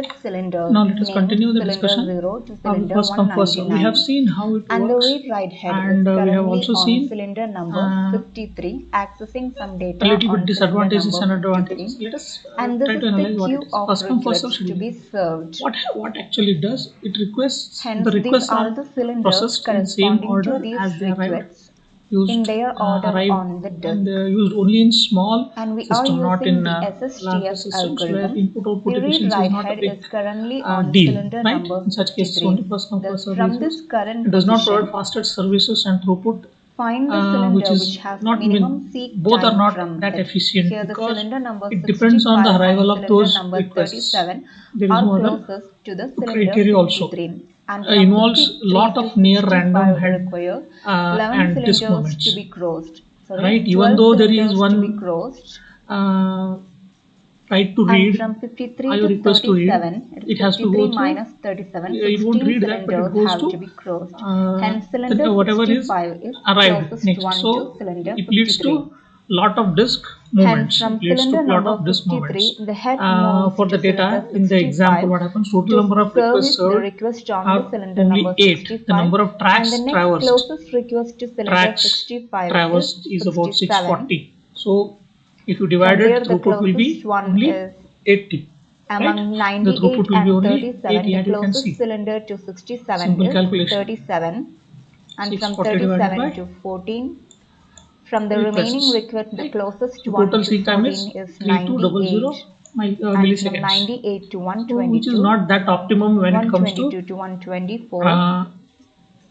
cylinder Now let us named continue the cylinder discussion 0 to of cylinder first come first serve. We have 199, seen how it and the works, read write head is and we have currently also on seen cylinder number 53, accessing some a data little bit on cylinder disadvantages and number advantages. 53, Let us and this try is to the analyze what it queue is. of First come first serve requests to be scheduling. served. What actually it does? It requests Hence, the these requests are are the cylinders processed in same corresponding to order these as they arrived, requests in used, their order arrived, on the and disk. used only in small And we are system, not using in the larger SSTF systems where algorithm. input output The read efficiency is write not a head big is currently on deal, cylinder right? number In such cases, only 53. first come first Thus, serve from is this used. current It does not provide position, faster services and throughput, find the which cylinder is which has not minimum seek both are time not from that it. efficient, Here the because cylinder number it depends on the 65 arrival and of cylinder those number requests. 37 There is are no other closest to the cylinder criteria also. 53. And from Involves a 53 lot to of near random 65 head require 11 and disk cylinders to moments, be closed. right? Even 12 though there is cylinders to be one closed. write to And read, from 53 IO to request to read, 37, it has to 53 go through. minus 37, It won't 16 read that, but it cylinders goes have to to be closed. Hence, the, cylinder whatever is 65 is arrived closest next. one to So cylinder it leads 53. to lot of disk Hence, movements. from It leads to cylinder lot number of disk 53, movements. the head moves For the to cylinder data in the example, 65 what happens? Total to number of requests service the served request on the are cylinder only number 8. 65, The number of and tracks the next traversed closest request to cylinder 65 is about 67. 640. So if you divide From there, it, the throughput will closest be one only is 80. among Right? The 98 throughput will be and only 37. 80, The and you can closest see. cylinder to 67 Simple is calculation. 37, and from 640 divided 37 by to 14. From the remaining requests. request, the Right? closest So one total to seek time is 14 is 3200 98, and from milliseconds. 98 to So which is 122, not that optimum when it comes to 122 to 124,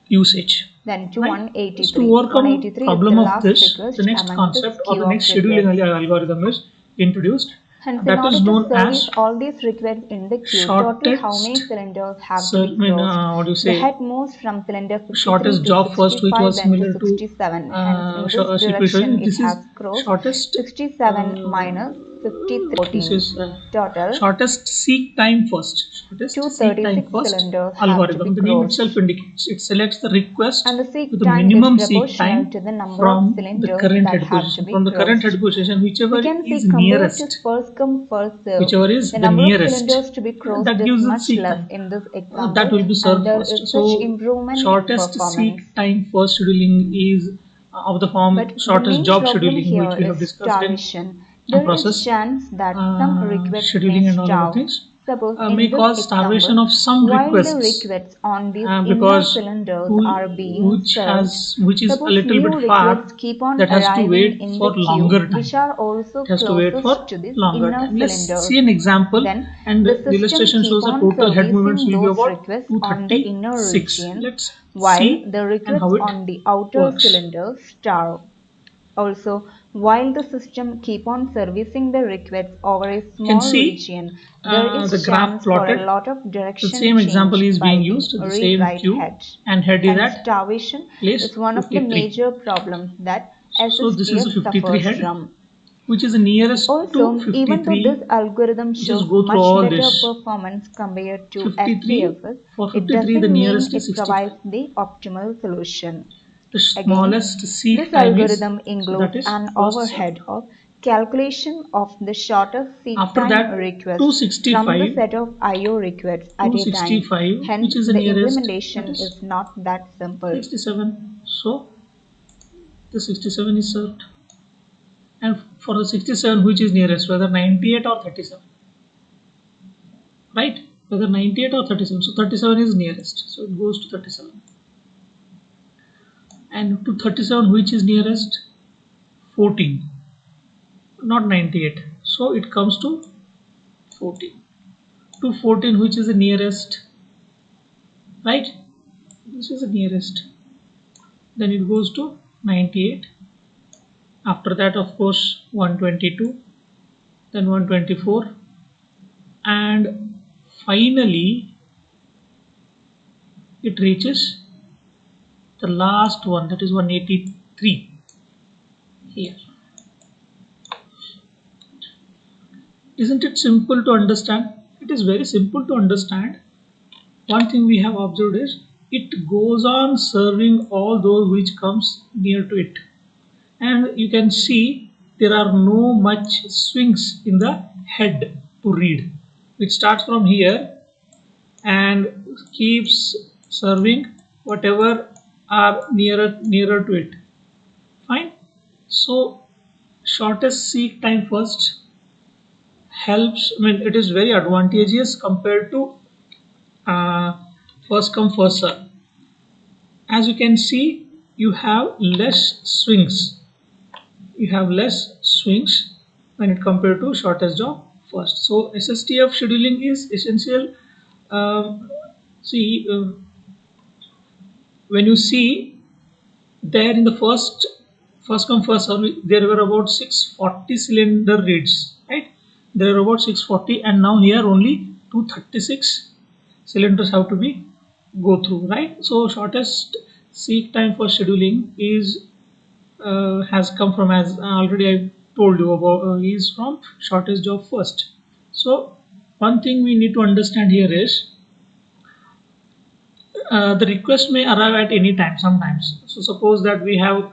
usage. then to Right? 183. So to overcome 183 is problem the of last this, request the next among concept this or the queue of next scheduling requests. algorithm is introduced. Hence, in That order is to known service as all these requests in the queue, total how many shortest cylinders have to be what do you closed? The say, head moves from cylinder 53 shortest to job first, which 65, was then to similar to 67. Hence, in this equation. direction, it This is has crossed shortest 67 minus 53. this is Total shortest seek time first. Shortest seek time 236 first cylinders have to algorithm. be The name crossed. itself indicates it selects the request And the seek with the time minimum is seek proportional time to the number from of the cylinders current that head have to position. be From the current head closed. position, whichever We can see is compared to nearest, first come first serve, whichever is the the number of nearest, cylinders to be closed that is gives the much seek less time. in this That example, will be and served there first. is such So improvement in shortest performance. seek time first scheduling is of the form But the shortest main job problem scheduling, here which we have is discussed in starvation. There is process chance that some requests may scheduling and all other starve. things. Suppose May in this cause starvation example, of some while the requests, requests on these inner because cylinders are being which served, is a suppose little new bit far, requests keep on that has to arriving wait in for the queue, longer time. which are also It has to wait for closest to this longer inner time. Let's cylinders. see an example, Then and the the system illustration keep shows the on total head movements servicing will be those about requests on the inner 236. region, Let's while see the and requests how it on the outer works. cylinders starve. Also, while the system keep on servicing the requests over a You can small see region, there is the graph chance for plotted. a lot of The direction same example change is by being the used, the same read-write queue, head. and head is Hence, at starvation place is one of the 53. major problems that So this is a SSTF 53 suffers head, from. which is the nearest Also, to even though 53. this algorithm Just shows go through much all better this. performance compared to 53, SPFs, for it 53 the doesn't mean nearest is it 65. provides the optimal solution. The Again, smallest seek this time is, algorithm so includes that is an first overhead serve. of calculation of the shortest seek After time that, request from the 265, set of I/O requests at a time. 265, Hence, which is the the nearest, implementation that is is not that simple. 67. So the 67 is served, and for the 67, which is nearest, whether 98 or 37, right? Whether 98 or 37. So 37 is nearest, so it goes to 37. And to 37, which is nearest? 14, not 98. So it comes to 14. To 14, which is the nearest, right? This is the nearest. Then it goes to 98. After that, of course, 122, then 124, and finally it reaches the last one, that is 183 here. Isn't it simple to understand? It is very simple to understand. One thing we have observed is it goes on serving all those which comes near to it, and you can see there are no much swings in the head to read. It starts from here and keeps serving whatever are nearer to it. Fine. So shortest seek time first helps. I mean, it is very advantageous compared to uh, first come first serve. As you can see, you have less swings. You have less swings when it compared to shortest job first. So SSTF scheduling is essential. Um, see, when you see there in the first come first serve, there were about 640 cylinder reads, right? There are about 640, and now here only 236 cylinders have to be go through, right? So shortest seek time for scheduling is has come from, as already I told you about, is from shortest job first. So one thing we need to understand here is the request may arrive at any time sometimes. So suppose that we have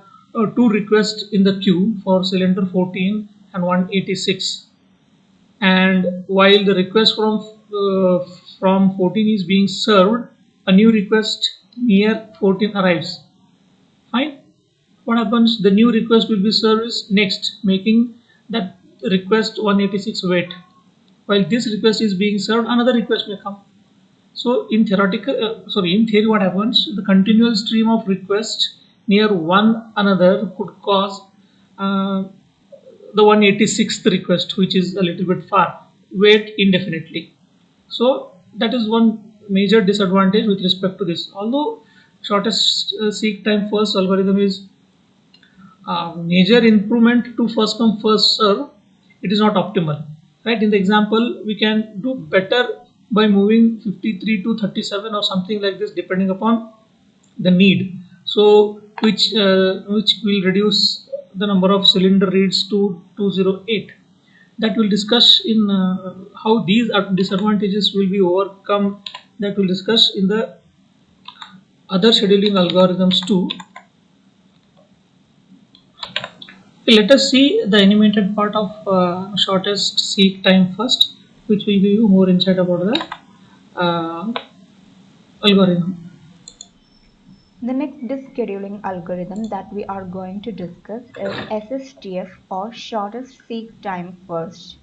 two requests in the queue for cylinder 14 and 186, and while the request from 14 is being served, a new request near 14 arrives. Fine. What happens? The new request will be serviced next, making that request 186 wait. While this request is being served, another request may come. So in theory, what happens? The continual stream of requests near one another could cause uh, the 186th request, which is a little bit far, wait indefinitely. So that is one major disadvantage with respect to this. Although shortest seek time first algorithm is major improvement to first come first serve, it is not optimal, right? In the example, we can do better by moving 53 to 37 or something like this, depending upon the need. So which will reduce the number of cylinder reads to 208. That will discuss in how these disadvantages will be overcome. That will discuss in the other scheduling algorithms too. Let us see the animated part of shortest seek time first, which will give you more insight about the algorithm. The next disk scheduling algorithm that we are going to discuss is SSTF, or shortest seek time first.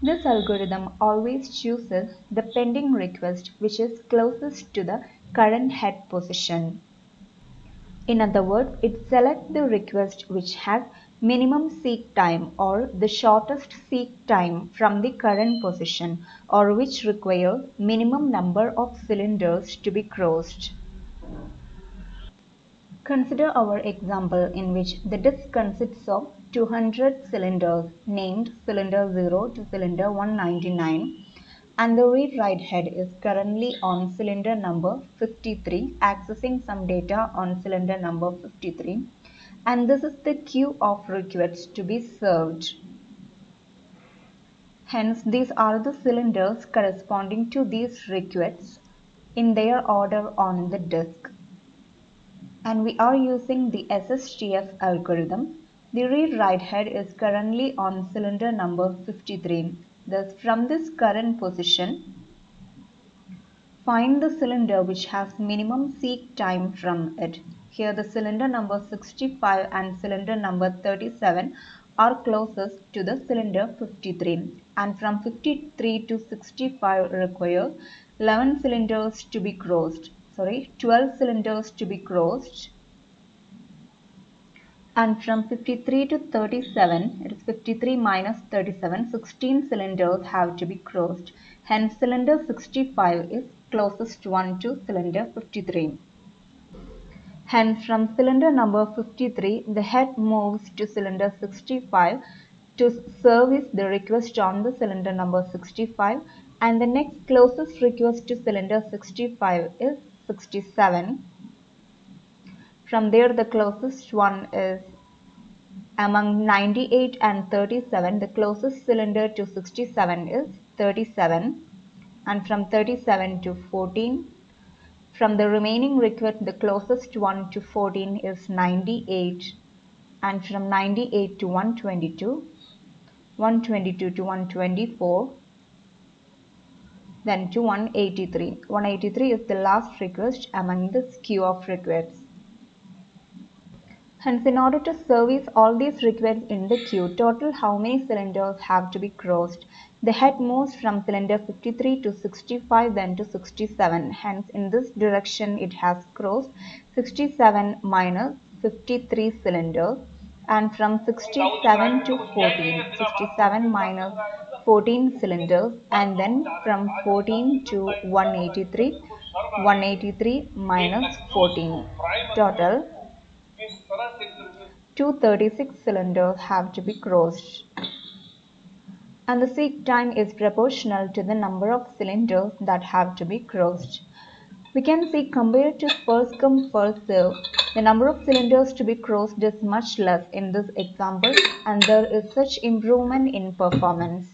This algorithm always chooses the pending request which is closest to the current head position. In other words, it selects the request which has minimum seek time or the shortest seek time from the current position, or which requires minimum number of cylinders to be crossed. Consider our example in which the disk consists of 200 cylinders named cylinder 0 to cylinder 199, and the read-write head is currently on cylinder number 53 accessing some data on cylinder number 53, and this is the queue of requests to be served. Hence, these are the cylinders corresponding to these requests in their order on the disk. And we are using the SSTF algorithm. The read-write head is currently on cylinder number 53. Thus, from this current position, find the cylinder which has minimum seek time from it. Here the cylinder number 65 and cylinder number 37 are closest to the cylinder 53, and from 53 to 65 require 11 cylinders to be crossed. 12 cylinders to be crossed, and from 53 to 37, it is 53 minus 37, 16 cylinders have to be crossed. Hence, cylinder 65 is closest one to cylinder 53. Hence, from cylinder number 53, the head moves to cylinder 65 to service the request on the cylinder number 65, and the next closest request to cylinder 65 is 67. From there, the closest one is among 98 and 37, the closest cylinder to 67 is 37, and from 37 to 14, from the remaining request, the closest one to 14 is 98, and from 98 to 122, 122 to 124, then to 183. 183 is the last request among this queue of requests. Hence, in order to service all these requests in the queue, total how many cylinders have to be crossed? The head moves from cylinder 53 to 65, then to 67. Hence, in this direction, it has crossed 67 minus 53 cylinders. And from 67 to 14, 67 minus 14 cylinders. And then from 14 to 183, 183 minus 14. Total 236 cylinders have to be crossed, and the seek time is proportional to the number of cylinders that have to be crossed. We can see compared to first come first serve, the number of cylinders to be crossed is much less in this example, and there is such improvement in performance.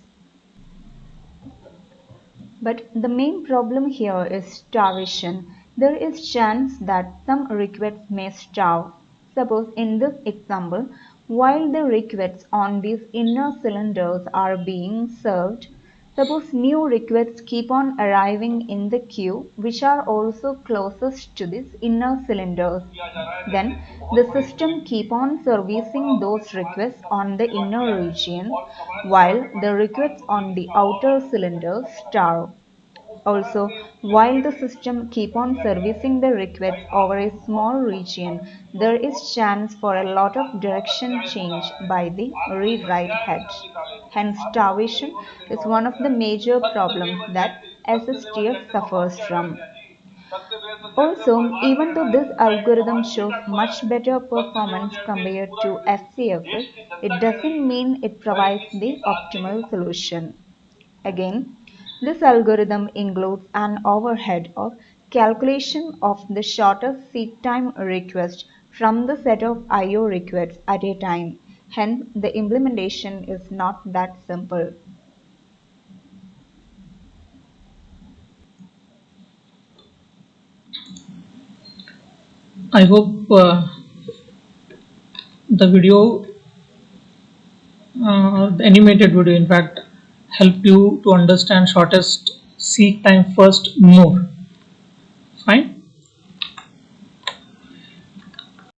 But the main problem here is starvation. There is chance that some requests may starve. Suppose in this example, while the requests on these inner cylinders are being served, suppose new requests keep on arriving in the queue which are also closest to these inner cylinders. Then the system keep on servicing those requests on the inner region while the requests on the outer cylinders starve. Also, while the system keep on servicing the requests over a small region, there is chance for a lot of direction change by the read-write head. Hence, starvation is one of the major problems that SSTF suffers from. Also, even though this algorithm shows much better performance compared to FCFS, it doesn't mean it provides the optimal solution. Again, this algorithm includes an overhead of calculation of the shortest seek time request from the set of I/O requests at a time. Hence, the implementation is not that simple. I hope the video, the animated video, in fact, help you to understand shortest seek time first more. Fine.